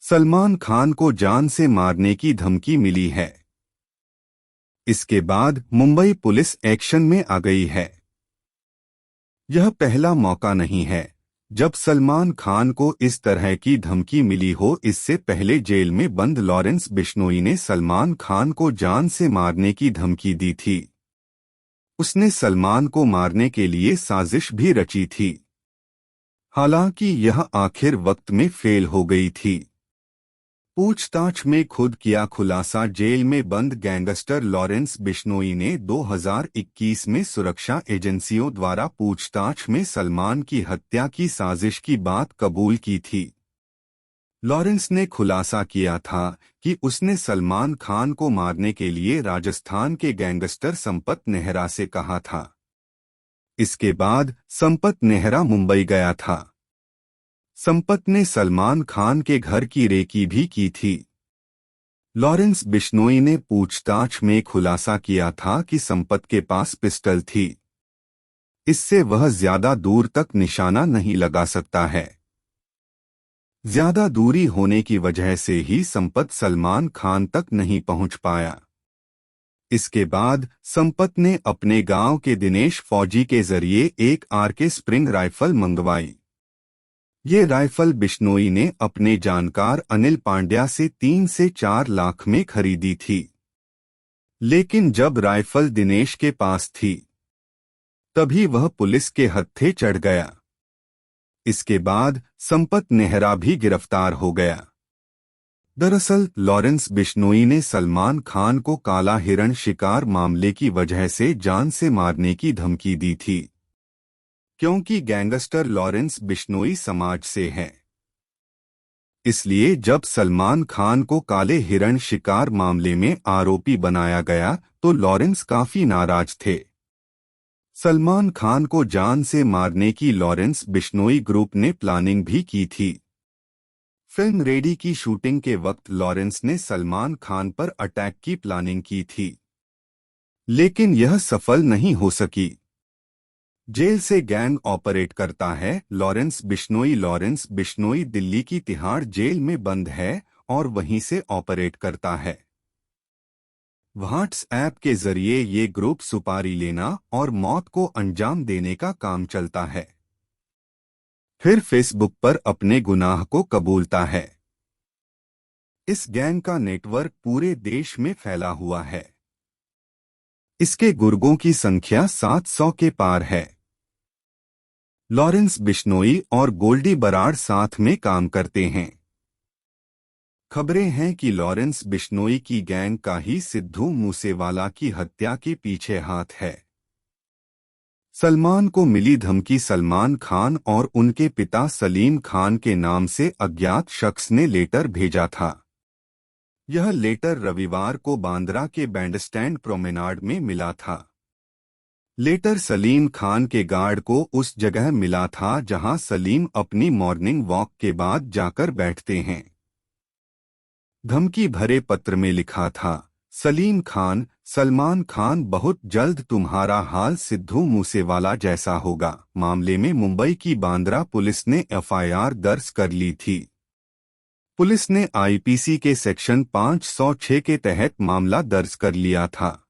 सलमान खान को जान से मारने की धमकी मिली है। इसके बाद मुंबई पुलिस एक्शन में आ गई है। यह पहला मौका नहीं है जब सलमान खान को इस तरह की धमकी मिली हो। इससे पहले जेल में बंद लॉरेंस बिश्नोई ने सलमान खान को जान से मारने की धमकी दी थी। उसने सलमान को मारने के लिए साजिश भी रची थी। हालांकि यह आखिर वक्त में फेल हो गई थी। पूछताछ में खुद किया खुलासा। जेल में बंद गैंगस्टर लॉरेंस बिश्नोई ने 2021 में सुरक्षा एजेंसियों द्वारा पूछताछ में सलमान की हत्या की साजिश की बात कबूल की थी। लॉरेंस ने खुलासा किया था कि उसने सलमान खान को मारने के लिए राजस्थान के गैंगस्टर संपत नेहरा से कहा था। इसके बाद संपत नेहरा मुंबई गया था। संपत ने सलमान खान के घर की रेकी भी की थी। लॉरेंस बिश्नोई ने पूछताछ में खुलासा किया था कि संपत के पास पिस्टल थी। इससे वह ज्यादा दूर तक निशाना नहीं लगा सकता है। ज्यादा दूरी होने की वजह से ही संपत सलमान खान तक नहीं पहुंच पाया। इसके बाद संपत ने अपने गांव के दिनेश फौजी के जरिए एक आरके स्प्रिंग राइफल मंगवाई। ये राइफल बिश्नोई ने अपने जानकार अनिल पांड्या से 3 से 4 लाख में खरीदी थी। लेकिन जब राइफल दिनेश के पास थी तभी वह पुलिस के हत्थे चढ़ गया। इसके बाद संपत नेहरा भी गिरफ्तार हो गया। दरअसल लॉरेंस बिश्नोई ने सलमान खान को काला हिरण शिकार मामले की वजह से जान से मारने की धमकी दी थी, क्योंकि गैंगस्टर लॉरेंस बिश्नोई समाज से है। इसलिए जब सलमान खान को काले हिरण शिकार मामले में आरोपी बनाया गया तो लॉरेंस काफी नाराज थे। सलमान खान को जान से मारने की लॉरेंस बिश्नोई ग्रुप ने प्लानिंग भी की थी। फिल्म रेडी की शूटिंग के वक्त लॉरेंस ने सलमान खान पर अटैक की प्लानिंग की थी, लेकिन यह सफल नहीं हो सकी। जेल से गैंग ऑपरेट करता है लॉरेंस बिश्नोई दिल्ली की तिहाड़ जेल में बंद है और वहीं से ऑपरेट करता है। व्हाट्सएप के जरिए ये ग्रुप सुपारी लेना और मौत को अंजाम देने का काम चलता है, फिर फेसबुक पर अपने गुनाह को कबूलता है। इस गैंग का नेटवर्क पूरे देश में फैला हुआ है। इसके गुर्गों की संख्या 700 के पार है। लॉरेंस बिश्नोई और गोल्डी बराड़ साथ में काम करते हैं। खबरें हैं कि लॉरेंस बिश्नोई की गैंग का ही सिद्धू मूसेवाला की हत्या के पीछे हाथ है। सलमान को मिली धमकी। सलमान खान और उनके पिता सलीम खान के नाम से अज्ञात शख्स ने लेटर भेजा था। यह लेटर रविवार को बांद्रा के बैंडस्टैंड प्रोमेनाड में मिला था। लेटर सलीम खान के गार्ड को उस जगह मिला था जहां सलीम अपनी मॉर्निंग वॉक के बाद जाकर बैठते हैं। धमकी भरे पत्र में लिखा था, सलीम खान, सलमान खान बहुत जल्द तुम्हारा हाल सिद्धू मूसेवाला जैसा होगा। मामले में मुंबई की बांद्रा पुलिस ने एफआईआर दर्ज कर ली थी। पुलिस ने आईपीसी के सेक्शन 506 के तहत मामला दर्ज कर लिया था।